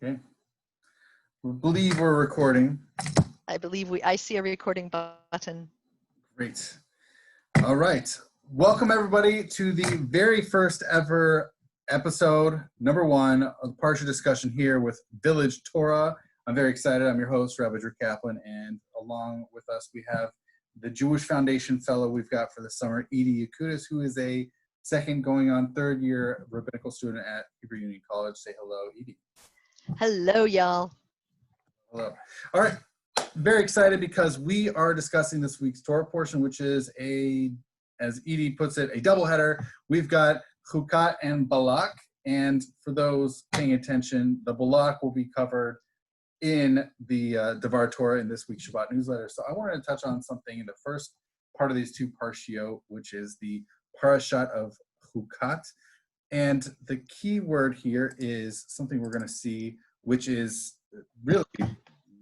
Okay. We believe we're recording. I see a recording button. Great. All right. Welcome everybody to the very first ever episode, number 1 of the Parsha discussion here with Village Torah. I'm very excited. I'm your host, Rabbi Drew Kaplan, and along with us we have the Jewish Foundation Fellow we've got for the summer, Edie Yakutis, who is a second going on third year rabbinical student at Hebrew Union College. Say hello, Edie. Hello, y'all. Hello. All right. Very excited because we are discussing this week's Torah portion, which is as Edie puts it, a doubleheader. We've got Hukkat and Balak. And for those paying attention, the Balak will be covered in the Devar Torah in this week's Shabbat newsletter. So I wanted to touch on something in the first part of these two Parshiot, which is the Parashat of Hukkat. And the key word here is something we're going to see, which is really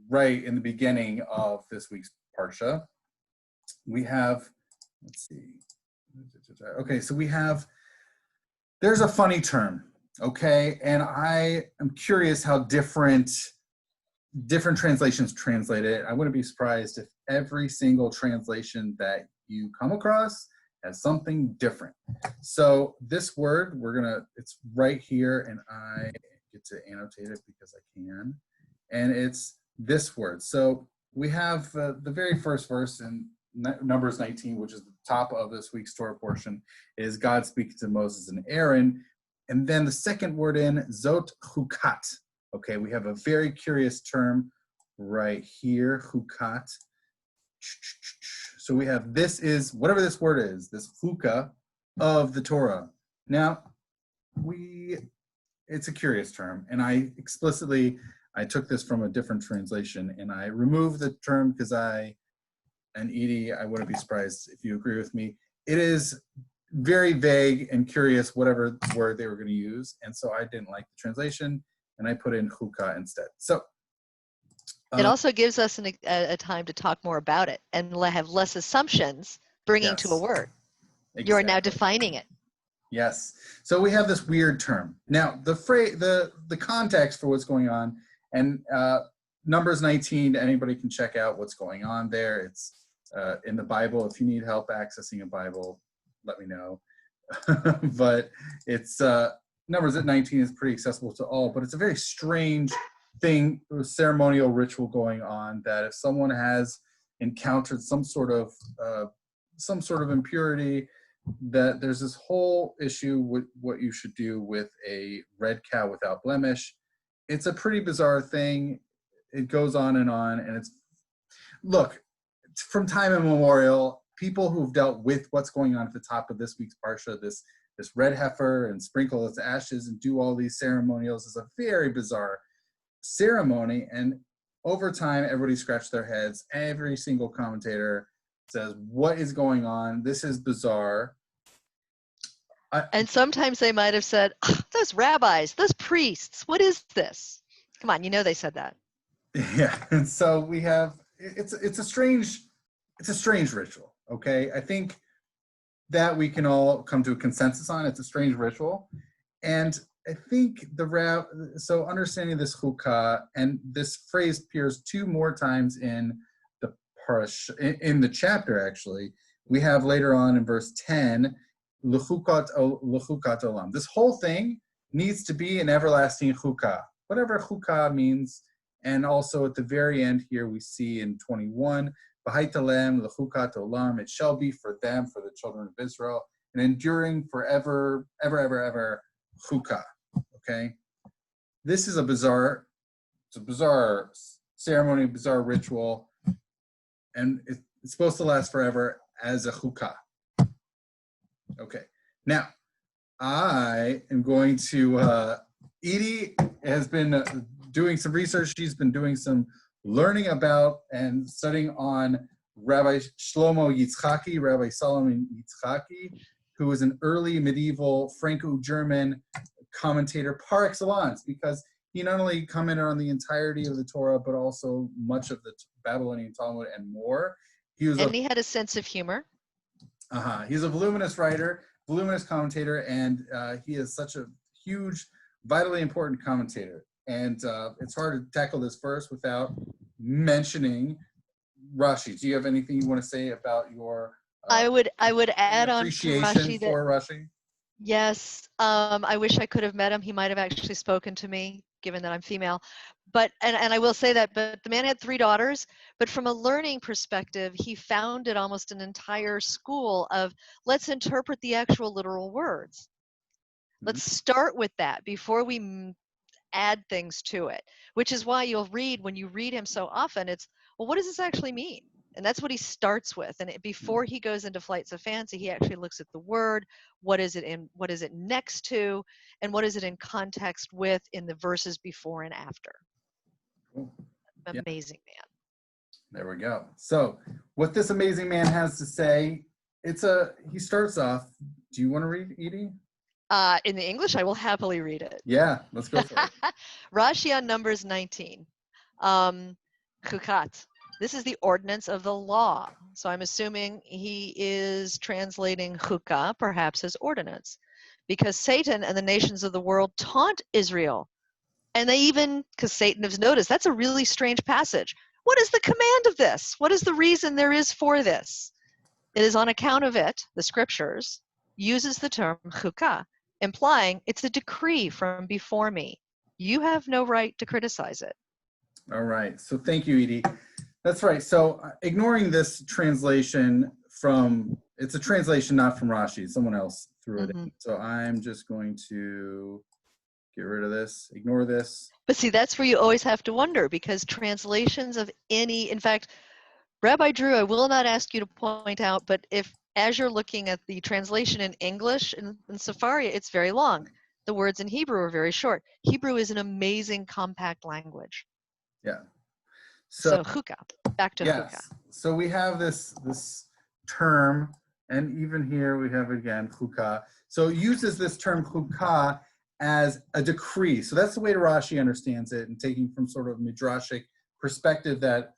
right in the beginning of this week's Parsha. We have, let's see. Okay, so there's a funny term, okay? And I am curious how different translations translate it. I wouldn't be surprised if every single translation that you come across has something different. So this word, it's right here, and I get to annotate it because I can. And it's this word. So we have the very first verse in Numbers 19, which is the top of this week's Torah portion, is God speaking to Moses and Aaron. And then the second word in, Zot Hukkat. Okay, we have a very curious term right here, Hukkat. So we have, this is, whatever this word is, this Hukah of the Torah. Now, it's a curious term, and I took this from a different translation, and I removed the term because and Edie, I wouldn't be surprised if you agree with me, it is very vague and curious, whatever word they were going to use, and so I didn't like the translation, and I put in Hukah instead. So it also gives us a time to talk more about it and have less assumptions bringing to a word. Exactly. You are now defining it. Yes. So we have this weird term. Now, the context for what's going on, and Numbers 19, anybody can check out what's going on there. It's in the Bible. If you need help accessing a Bible, let me know. But it's Numbers at 19 is pretty accessible to all, but it's a very strange thing, a ceremonial ritual going on, that if someone has encountered some sort of impurity, that there's this whole issue with what you should do with a red cow without blemish. It's a pretty bizarre thing. It goes on, and look, from time immemorial, people who've dealt with what's going on at the top of this week's Parsha, this red heifer, and sprinkle its ashes and do all these ceremonials, is a very bizarre ceremony. And over time, everybody scratched their heads. Every single commentator says, what is going on? This is bizarre. And sometimes they might have said, those rabbis, those priests, what is this? Come on, they said that. Yeah, and so we have, it's a strange ritual, okay? I think that we can all come to a consensus on. It's a strange ritual. And I think so understanding this chukah, and this phrase appears 2 more times in the parsha, in the chapter actually. We have later on in verse 10, l'chukkat olam. This whole thing needs to be an everlasting chukah, whatever chukah means. And also at the very end here, we see in 21, B'haitalem l'chukkat olam, it shall be for them, for the children of Israel, and enduring forever, ever, ever, ever, chukah. Okay, this is a bizarre ceremony, bizarre ritual, and it's supposed to last forever as a chukah. Okay, now I am going to, Edie has been doing some research. She's been doing some learning about and studying on Rabbi Shlomo Yitzchaki, Rabbi Solomon Yitzchaki, who was an early medieval Franco-German commentator par excellence, because he not only commented on the entirety of the Torah, but also much of the Babylonian Talmud and more. He had a sense of humor. He's a voluminous writer, voluminous commentator, and he is such a huge, vitally important commentator. And it's hard to tackle this first without mentioning Rashi. Do you have anything you want to say about your I would add on to appreciation Rashi that, for Rashi? yes, I wish I could have met him. He might have actually spoken to me, given that I'm female. But and I will say that, but the man had 3 daughters. But from a learning perspective, he founded almost an entire school of, let's interpret the actual literal words. Let's start with that before we add things to it, which is why you'll read, when you read him so often, it's, well, what does this actually mean? And that's what he starts with. And before he goes into flights of fancy, he actually looks at the word, what is it in, what is it next to, and what is it in context with in the verses before and after. Cool. Amazing man. There we go. So what this amazing man has to say, he starts off, do you want to read, Edie? In the English, I will happily read it. Yeah, let's go for it. Rashi on Numbers 19. Hukkat. This is the ordinance of the law. So I'm assuming he is translating Hukah, perhaps as ordinance, because Satan and the nations of the world taunt Israel. And they even, because Satan has noticed, that's a really strange passage. What is the command of this? What is the reason there is for this? It is on account of it, the scriptures, uses the term Hukah, implying it's a decree from before me. You have no right to criticize it. All right. So thank you, Edie. That's right. So ignoring this translation it's a translation not from Rashi. Someone else threw it in. So I'm just going to get rid of this, ignore this. But see, that's where you always have to wonder, because translations of any, in fact, Rabbi Drew, I will not ask you to point out, but if, as you're looking at the translation in English, in Safari, it's very long. The words in Hebrew are very short. Hebrew is an amazing compact language. Yeah. So Hukah, back to Hukah. So we have this term, and even here we have again Hukah. So it uses this term Hukah as a decree. So that's the way Rashi understands it, and taking from sort of midrashic perspective that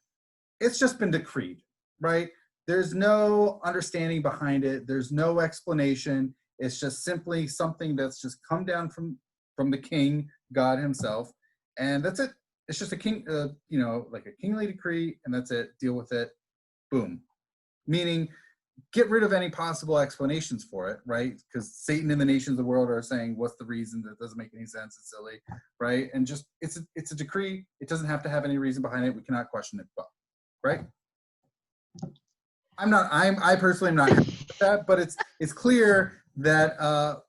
it's just been decreed, right? There's no understanding behind it. There's no explanation. It's just simply something that's just come down from the king, God himself, and that's it. It's just a king, like a kingly decree, and that's it. Deal with it. Boom. Meaning, get rid of any possible explanations for it, right? Because Satan and the nations of the world are saying, what's the reason? That doesn't make any sense. It's silly, right? And just, it's a decree. It doesn't have to have any reason behind it. We cannot question it, right? I personally am not happy with that, but it's clear that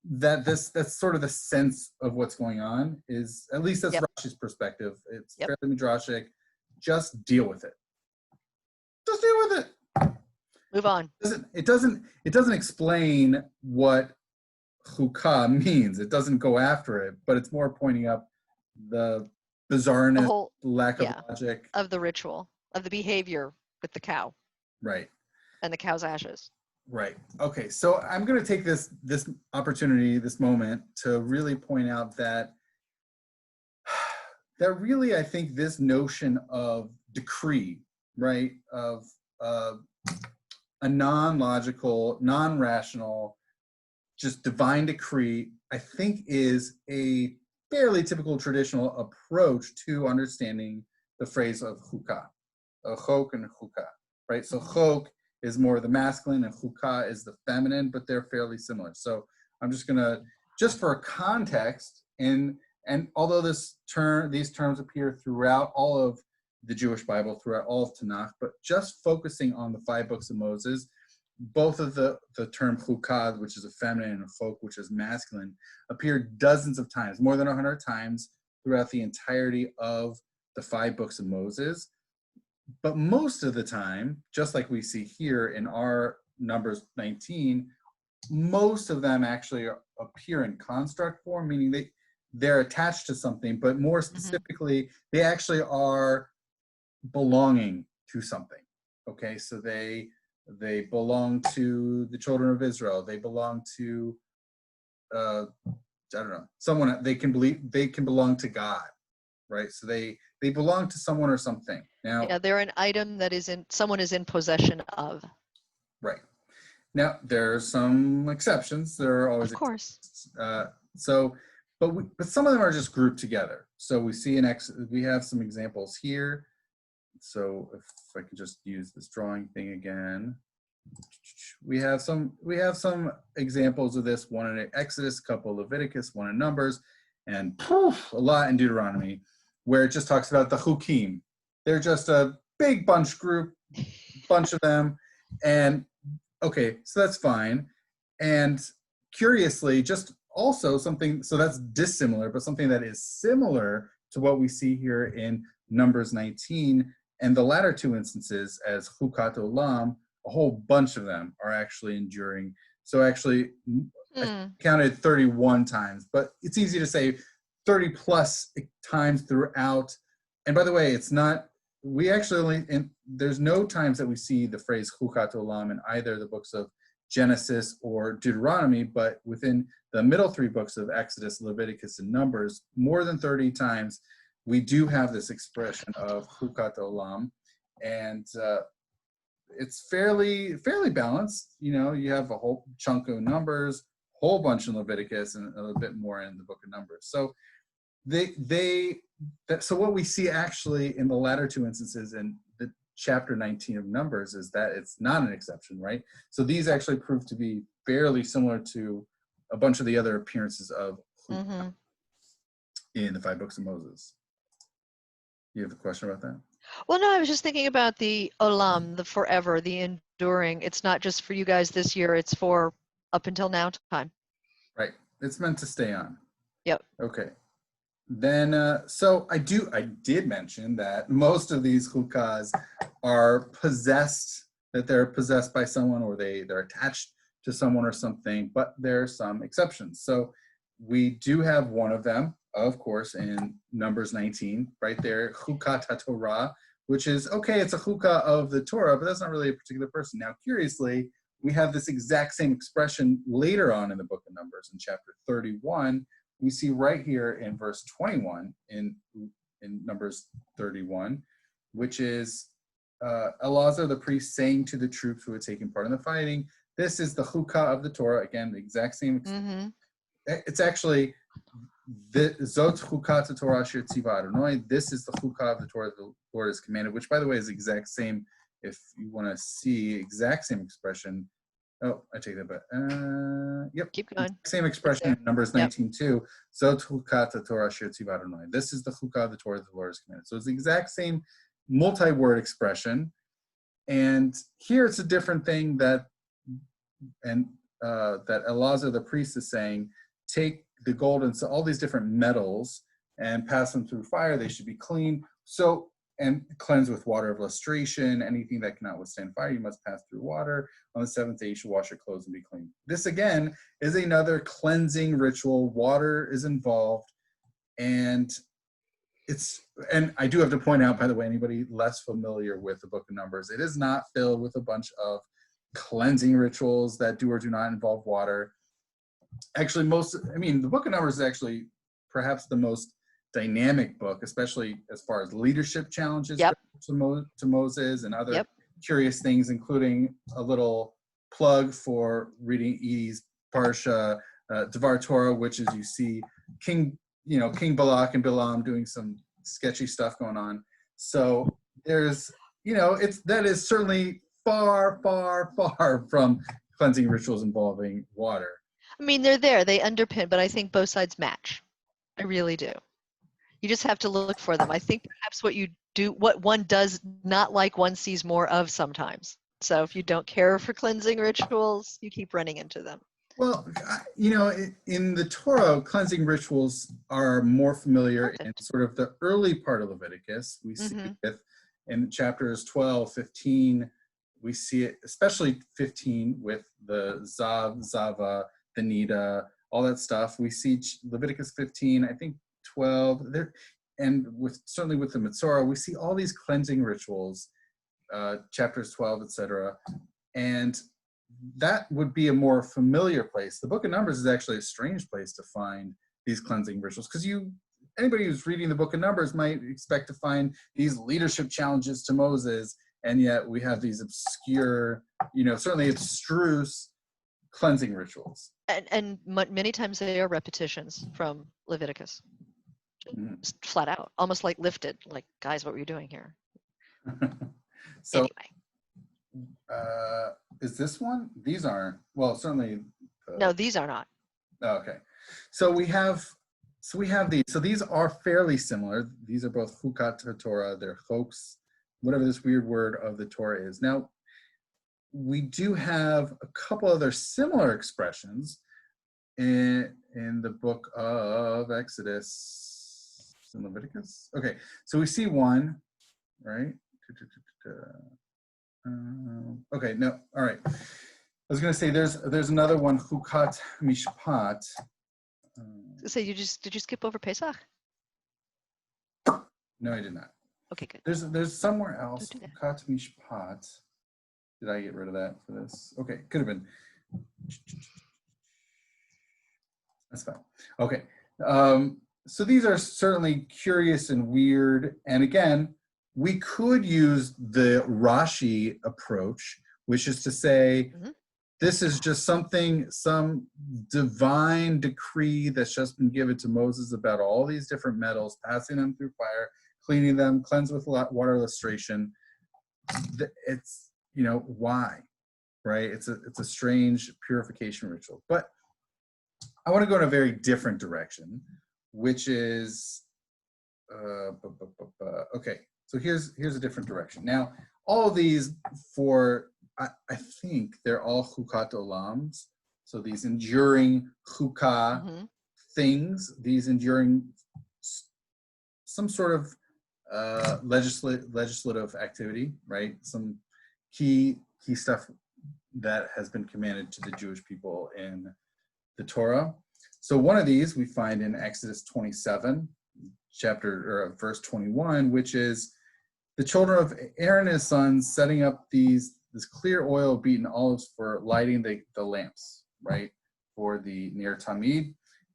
that's sort of the sense of what's going on, is at least that's Rashi's perspective. It's fairly midrashic. Just deal with it. Just deal with it. Move on. It doesn't explain what Hukah means. It doesn't go after it, but it's more pointing up the bizarreness, lack of logic of the ritual, of the behavior with the cow. Right. And the cow's ashes. Right. Okay. So I'm going to take this opportunity, this moment, to really point out that really, I think this notion of decree, right, of a non-logical, non-rational, just divine decree, I think is a fairly typical traditional approach to understanding the phrase of Hukah, chok and Hukah, right? So chok is more the masculine and Hukah is the feminine, but they're fairly similar. So I'm just gonna, just for context, and although these terms appear throughout all of the Jewish Bible, throughout all of Tanakh, but just focusing on the 5 books of Moses, both of the term Hukah, which is a feminine, and chok, which is masculine, appear dozens of times, more than 100 times throughout the entirety of the 5 books of Moses. But most of the time, just like we see here in our Numbers 19, most of them actually appear in construct form, meaning they're attached to something, but more specifically, they actually are belonging to something. Okay, so they belong to the children of Israel. They belong to I don't know, someone. They can belong to God, right? So they belong to someone or something. Now, they're an item that someone is in possession of. Right. Now, there are some exceptions. There are always of course. So but some of them are just grouped together. So we see we have some examples here. So if I could just use this drawing thing again, we have some examples of this. One in Exodus, a couple Leviticus, one in Numbers, and a lot in Deuteronomy, where it just talks about the Hukim. They're just a big bunch of them, and okay, so that's fine. And curiously, just also something, so that's dissimilar, but something that is similar to what we see here in Numbers 19, and the latter two instances as Hukkat Olam, a whole bunch of them are actually enduring. So actually, I counted 31 times, but it's easy to say 30 plus times throughout. And by the way, it's not, we actually there's no times that we see the phrase Hukkat Olam in either the books of Genesis or Deuteronomy, but within the middle three books of Exodus, Leviticus, and Numbers, more than 30 times, we do have this expression of Hukkat Olam. And it's fairly balanced. You know, you have a whole chunk of Numbers, whole bunch in Leviticus, and a little bit more in the book of Numbers. So so what we see actually in the latter two instances in the chapter 19 of Numbers is that it's not an exception, right? So these actually prove to be fairly similar to a bunch of the other appearances of in the 5 books of Moses. You have a question about that? Well, no, I was just thinking about the olam, the forever, the enduring. It's not just for you guys this year, it's for up until now time. Right. It's meant to stay on. Yep. Okay. Then, so I did mention that most of these hukas are possessed, that they're possessed by someone or they're attached to someone or something, but there are some exceptions. So we do have one of them, of course, in Numbers 19, right there, Hukkat HaTorah, which is, okay, it's a hukah of the Torah, but that's not really a particular person. Now, curiously, we have this exact same expression later on in the book of Numbers in chapter 31. We see right here in verse 21 in Numbers 31, which is Eleazar the priest saying to the troops who had taken part in the fighting, this is the hukah of the Torah. Again, the exact same. It's actually the Zot Hukkat Torah Shir Tziva Adonai. This is the hukah of the Torah the Lord has commanded, which, by the way, is the exact same. If you want to see exact same expression, oh, I take that back. Yep. Keep going. Same expression in Numbers 19 too. Zot Hukkat Torah Shir Tziva Adonai. This is the hukah of the Torah the Lord has commanded. So it's the exact same multi-word expression, and here it's a different thing that Eleazar the priest is saying, take the gold and so all these different metals and pass them through fire. They should be clean. So, and cleanse with water of lustration. Anything that cannot withstand fire, you must pass through water. On the 7th day, you should wash your clothes and be clean. This again is another cleansing ritual. Water is involved, and I do have to point out, by the way, anybody less familiar with the book of Numbers, it is not filled with a bunch of cleansing rituals that do or do not involve water. Actually, the book of Numbers is actually perhaps the most dynamic book, especially as far as leadership challenges to Moses and other curious things, including a little plug for reading Edie's Parsha, Devar Torah, which is you see King Balak and Bilam doing some sketchy stuff going on. So there's, that is certainly far, far, far from cleansing rituals involving water. I mean, they're there, they underpin, but I think both sides match. I really do. You just have to look for them. I think perhaps what one does not like, one sees more of sometimes. So if you don't care for cleansing rituals, you keep running into them. Well, in the Torah, cleansing rituals are more familiar in sort of the early part of Leviticus. We see it in chapters 12, 15. We see it, especially 15, with the Zav, Zava, the Nida, all that stuff. We see Leviticus 15, I think 12, and certainly with the Mitzorah, we see all these cleansing rituals, chapters 12, etc. And that would be a more familiar place. The book of Numbers is actually a strange place to find these cleansing rituals, because anybody who's reading the book of Numbers might expect to find these leadership challenges to Moses, and yet we have these obscure, certainly abstruse cleansing rituals. And many times they are repetitions from Leviticus, Mhm. just flat out, almost like lifted. Like, guys, what were you doing here? So, Anyway, is this one? These aren't. Well, certainly. no, these are not. Oh, okay. So we have these. So these are fairly similar. These are both Hukkat Torah. They're chokes, whatever this weird word of the Torah is. Now, we do have a couple other similar expressions in the book of Exodus and Leviticus. Okay, so we see one, right? Okay, no, all right. I was going to say there's another one, Hukkat Mishpat. So did you skip over Pesach? No, I did not. Okay, good. There's somewhere else, Don't do that. Hukkat Mishpat. Did I get rid of that for this? Okay, could have been. That's fine. Okay. So these are certainly curious and weird. And again, we could use the Rashi approach, which is to say, this is just some divine decree that's just been given to Moses about all these different metals, passing them through fire, cleaning them, cleanse with water illustration. It's, why, right? It's a strange purification ritual. But I want to go in a very different direction, which is, okay, so here's a different direction. Now, all of these I think they're all Hukkat Olams, so these enduring Hukkah things, these enduring some sort of legislative activity, right? Some key stuff that has been commanded to the Jewish people in the Torah. So one of these we find in Exodus 27, verse 21, which is the children of Aaron and his sons setting up this clear oil of beaten olives for lighting the lamps, right, for the Ner Tamid.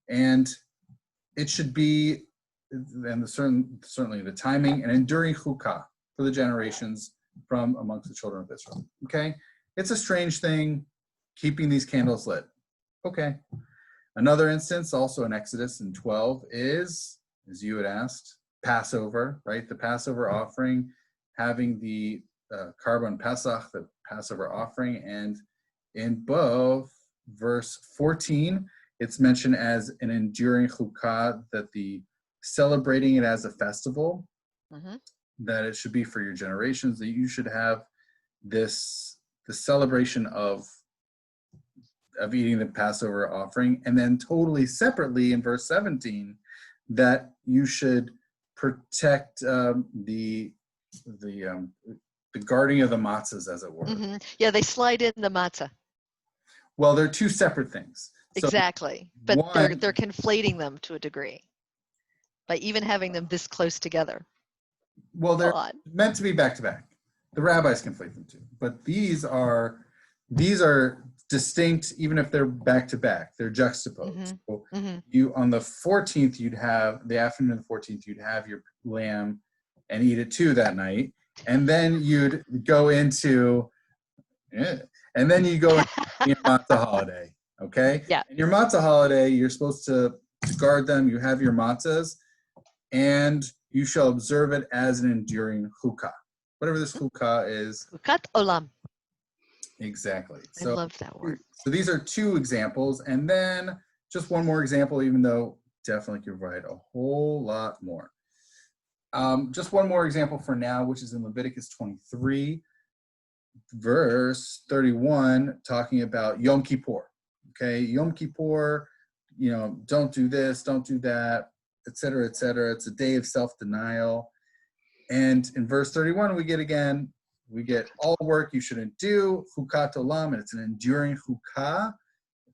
And it should be, and certainly the timing, and enduring Chukkah for the generations from amongst the children of Israel. Okay? It's a strange thing, keeping these candles lit. Okay. Another instance, also in Exodus in 12, is, as you had asked, Passover, right? The Passover offering, having the Karban Pesach, the Passover offering, and in both verse 14, it's mentioned as an enduring chukkah, that the celebrating it as a festival, that it should be for your generations, that you should have the celebration of eating the Passover offering, and then totally separately in verse 17, that you should protect the guarding of the matzahs, as it were. Yeah, they slide in the matzah. Well, they're two separate things. So exactly, but they're conflating them to a degree by even having them this close together. Well, they're meant to be back to back. The rabbis conflate them too, but these are distinct, even if they're back to back. They're juxtaposed. So you, on the 14th, you'd have the afternoon of the 14th, you'd have your lamb and eat it too that night, and then you'd go into your matzah holiday. Okay. Yeah. And your matzah holiday, you're supposed to guard them. You have your matzahs, and you shall observe it as an enduring chukkah. Whatever this chukkah is. Hukkat olam. Exactly. I love that word. So these are two examples, and then just one more example, even though definitely could provide a whole lot more. Just one more example for now, which is in Leviticus 23, verse 31, talking about Yom Kippur. Okay, Yom Kippur, don't do this, don't do that, etc., etc. It's a day of self-denial. And in verse 31, we get all work you shouldn't do, Hukkat Olam, and it's an enduring Hukkah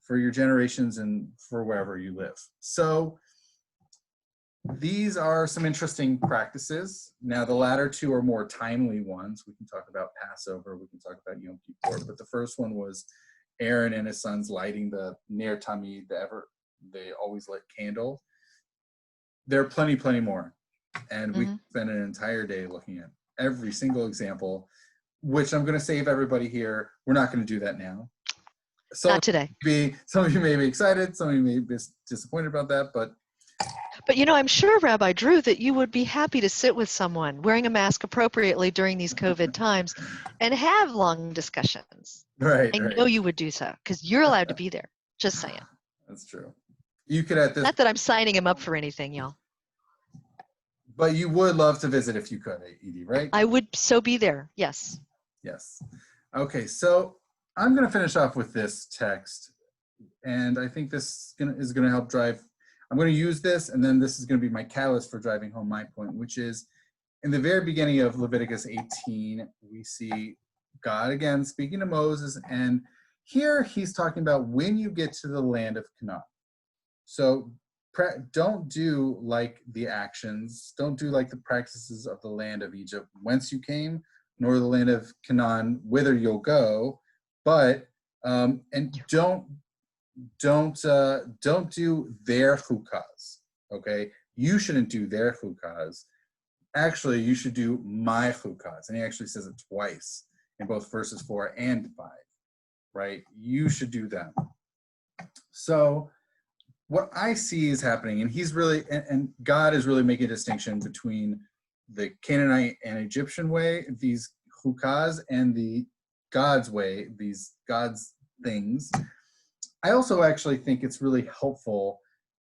for your generations and for wherever you live. So these are some interesting practices. Now, the latter two are more timely ones. We can talk about Passover, we can talk about Yom Kippur, but the first one was Aaron and his sons lighting the Ner Tamid, they always lit candle. There are plenty more. And we spent an entire day looking at every single example, which I'm going to save everybody here. We're not going to do that now. So Not today. some of you may be excited, some of you may be disappointed about that, but But I'm sure, Rabbi Drew, that you would be happy to sit with someone wearing a mask appropriately during these COVID times and have long discussions. right, I right. know you would do so because you're allowed to be there. Just saying. That's true. You could at this, Not that I'm signing him up for anything, y'all. but you would love to visit if you could, Edie, right? I would so be there. Yes. Yes. Okay, so I'm going to finish off with this text, and I think this is going to help drive. I'm going to use this, and then this is going to be my catalyst for driving home my point, which is in the very beginning of Leviticus 18, we see God again speaking to Moses, and here he's talking about when you get to the land of Canaan. So don't do like the actions, don't do like the practices of the land of Egypt whence you came, nor the land of Canaan whither you'll go, but and don't do their hukas. Okay, you shouldn't do their hukas. Actually, you should do my hukas, and he actually says it twice in both verses 4 and 5. Right, you should do them. So what I see is happening, and he's really, and God is really making a distinction between the Canaanite and Egyptian way, these hukas, and the God's way, these God's things. I also actually think it's really helpful,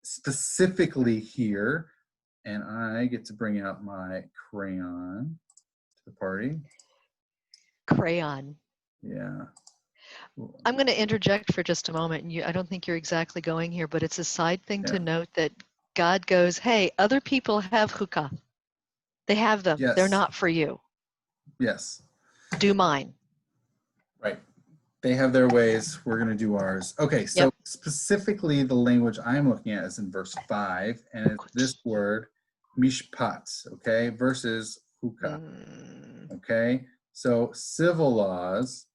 specifically here, and I get to bring out my crayon to the party. Crayon. Yeah. I'm going to interject for just a moment. And I don't think you're exactly going here, but it's a side thing to note that God goes, hey, other people have hookah. They have them. Yes. They're not for you. Yes. Do mine. Right. They have their ways. We're going to do ours. Okay. So specifically the language I'm looking at is in verse 5, and it's this word, mishpat, okay, versus hookah. Okay. So civil laws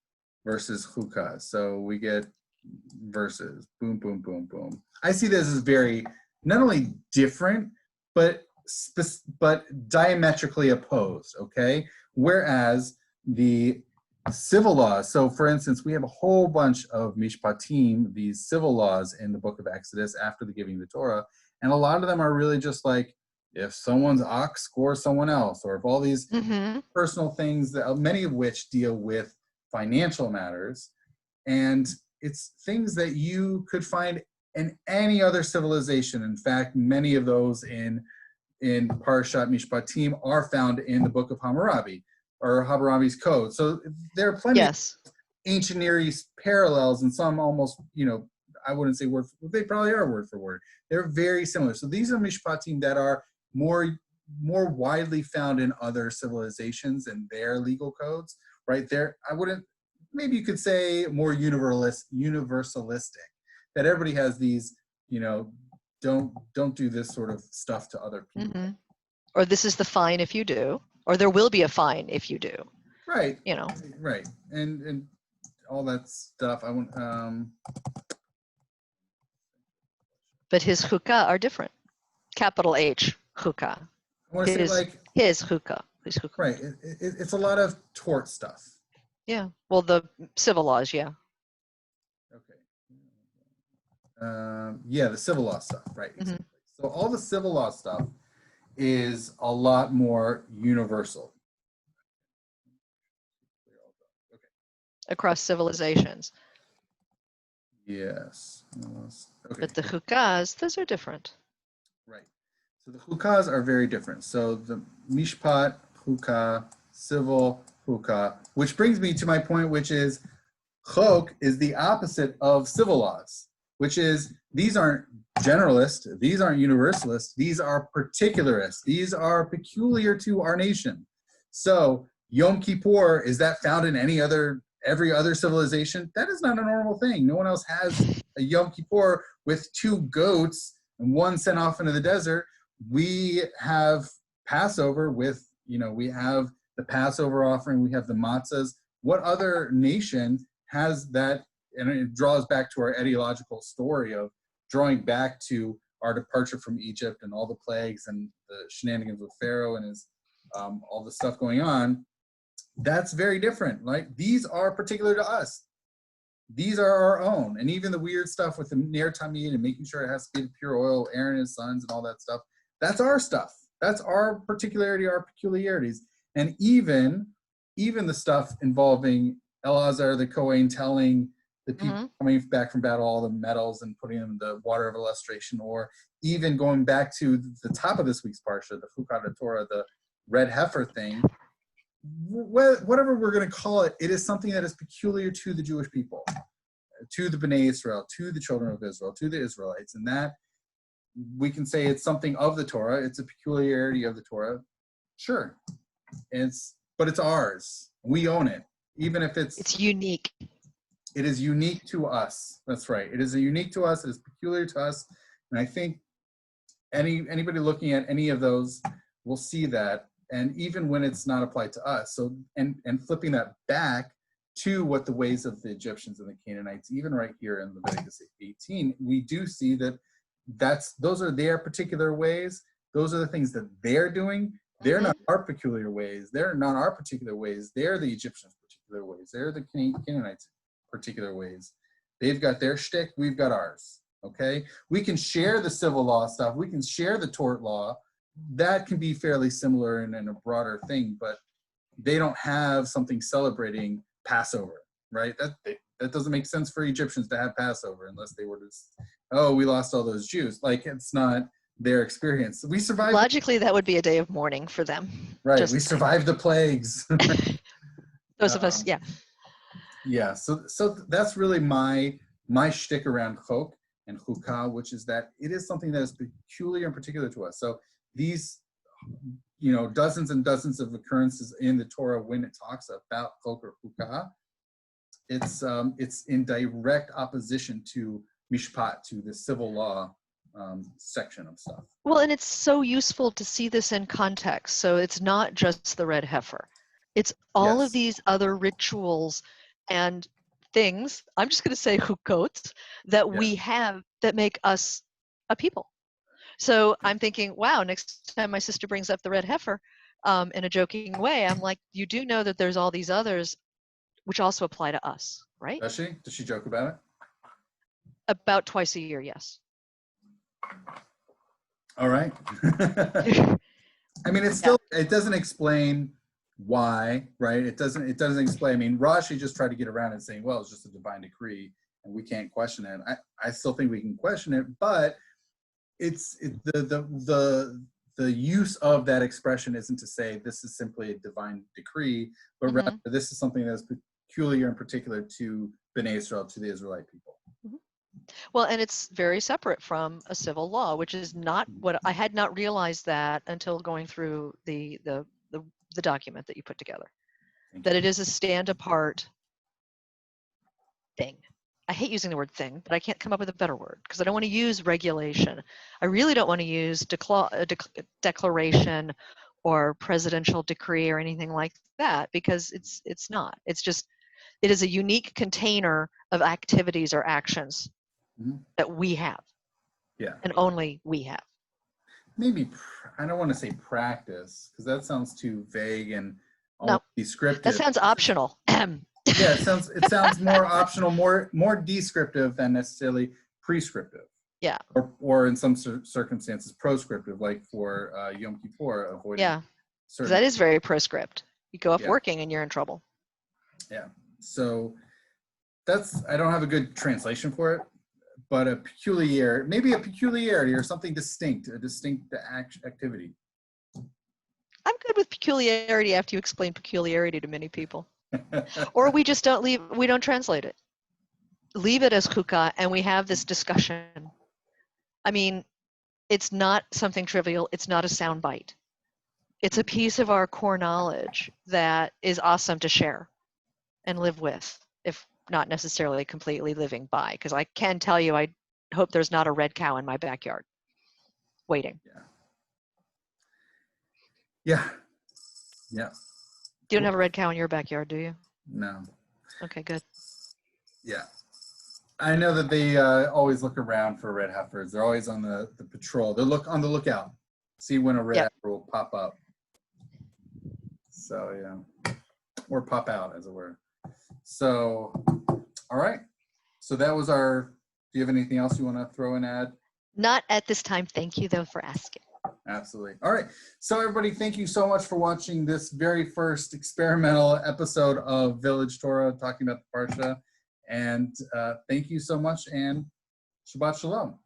versus hookah. So we get verses. Boom, boom, boom, boom. I see this as very not only different, but diametrically opposed. Okay. Whereas the civil laws. So, for instance, we have a whole bunch of mishpatim, these civil laws in the book of Exodus after the giving of the Torah, and a lot of them are really just like if someone's ox scores someone else, or if all these personal things, that many of which deal with financial matters, and it's things that you could find in any other civilization. In fact, many of those in Parshat Mishpatim are found in the book of Hammurabi or Hammurabi's code. So there are plenty of ancient Near East parallels, and some almost, I wouldn't say word for word, they probably are word for word. They're very similar. So these are Mishpatim that are more widely found in other civilizations and their legal codes, right? There, maybe you could say more universalistic, that everybody has these, don't do this sort of stuff to other people. Or this is the fine if you do, or there will be a fine if you do. Right. Right. And all that stuff. I want but his hookah are different. Capital H hookah. I want to say like his hookah. His hookah. Right. It's a lot of tort stuff. Yeah. Well, the civil laws, yeah. Okay. Yeah, the civil law stuff, right? Exactly. So all the civil law stuff is a lot more universal. Okay. Across civilizations. Yes. Okay. But the hukas, those are different. Right. So the hukas are very different. So the mishpat, hukah, civil, hukah, which brings me to my point, which is chok is the opposite of civil laws, which is these aren't generalist, these aren't universalist, these are particularists, these are peculiar to our nation. So Yom Kippur, is that found in every other civilization? That is not a normal thing. No one else has a Yom Kippur with 2 goats and one sent off into the desert. We have Passover with, we have the Passover offering, we have the matzahs. What other nation has that? And it draws back to our ideological story of drawing back to our departure from Egypt and all the plagues and the shenanigans with Pharaoh and his all the stuff going on. That's very different. Like these are particular to us. these are our own. And even the weird stuff with the Ner Tamid and making sure it has to be the pure oil, Aaron and his sons and all that stuff, that's our stuff. That's our particularity, our peculiarities. And even the stuff involving Elazar the Kohen telling the people coming back from battle all the metals and putting them in the water of illustration, or even going back to the top of this week's parsha, the Hukkat Torah, the red heifer thing, whatever we're going to call it, it is something that is peculiar to the Jewish people, to the Bnei Israel, to the children of Israel, to the Israelites. And that we can say it's something of the Torah. It's a peculiarity of the Torah. Sure. But it's ours. We own it. Even if it's unique. It is unique to us. That's right. It is unique to us. It is peculiar to us. And I think anybody looking at any of those will see that. And even when it's not applied to us. So, and flipping that back to what the ways of the Egyptians and the Canaanites, even right here in Leviticus 18, we do see that those are their particular ways. Those are the things that they're doing. They're not our peculiar ways. They're not our particular ways. They're the Egyptians' particular ways. They're the Canaanites' particular ways. They've got their shtick. We've got ours. Okay? We can share the civil law stuff. We can share the tort law. That can be fairly similar and a broader thing, but they don't have something celebrating Passover, right? That doesn't make sense for Egyptians to have Passover unless they were just, oh, we lost all those Jews. Like, it's not their experience. We survived. Logically, that would be a day of mourning for them. Right. We survived the plagues. Those of us, yeah. Yeah. So that's really my shtick around chok and chukah, which is that it is something that is peculiar and particular to us. So these, dozens and dozens of occurrences in the Torah when it talks about chok or chukah, it's in direct opposition to mishpat, to the civil law section of stuff. Well, and it's so useful to see this in context. So it's not just the red heifer. It's all of these other rituals and things, I'm just going to say hukkot, that we have that make us a people. So I'm thinking, wow, next time my sister brings up the red heifer in a joking way, I'm like, you do know that there's all these others which also apply to us, right? Does she? Does she joke about it? About twice a year, yes. All right. I mean, it doesn't explain why, right? It doesn't explain. I mean, Rashi just tried to get around it saying, well, it's just a divine decree and we can't question it. I still think we can question it, but the use of that expression isn't to say this is simply a divine decree, but rather this is something that's peculiar and particular to Bnei Israel, to the Israelite people. Well, and it's very separate from a civil law, which is not what I had not realized that until going through the document that you put together. That it is a stand apart thing. I hate using the word thing, but I can't come up with a better word because I don't want to use regulation. I really don't want to use declaration or presidential decree or anything like that because it's not. It's just, it is a unique container of activities or actions that we have. Yeah. And only we have. Maybe, I don't want to say practice because that sounds too vague and descriptive. That sounds optional. Yeah, it sounds more optional, more descriptive than necessarily prescriptive. Yeah. Or in some circumstances proscriptive, like for Yom Kippur, avoiding. Yeah. That is very proscript. You go off working and you're in trouble. Yeah. So I don't have a good translation for it, but maybe a peculiarity or something distinct, a distinct activity. I'm good with peculiarity after you explain peculiarity to many people. Or we just we don't translate it. Leave it as chukah and we have this discussion. I mean, it's not something trivial. It's not a soundbite. It's a piece of our core knowledge that is awesome to share and live with, if not necessarily completely living by. Because I can tell you, I hope there's not a red cow in my backyard waiting. Yeah. Yeah. You don't have a red cow in your backyard, do you? No. Okay, good. Yeah. I know that they always look around for red heifers. They're always on the patrol. They look on the lookout. See when a red heifer will pop up. So, yeah. Or pop out, as it were. So, all right. So that was our, do you have anything else you want to throw in, add? Not at this time. Thank you, though, for asking. Absolutely. All right. So everybody, thank you so much for watching this very first experimental episode of Village Torah, talking about the Parsha. And thank you so much, and Shabbat Shalom.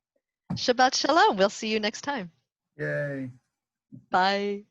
Shabbat Shalom. We'll see you next time. Yay. Bye.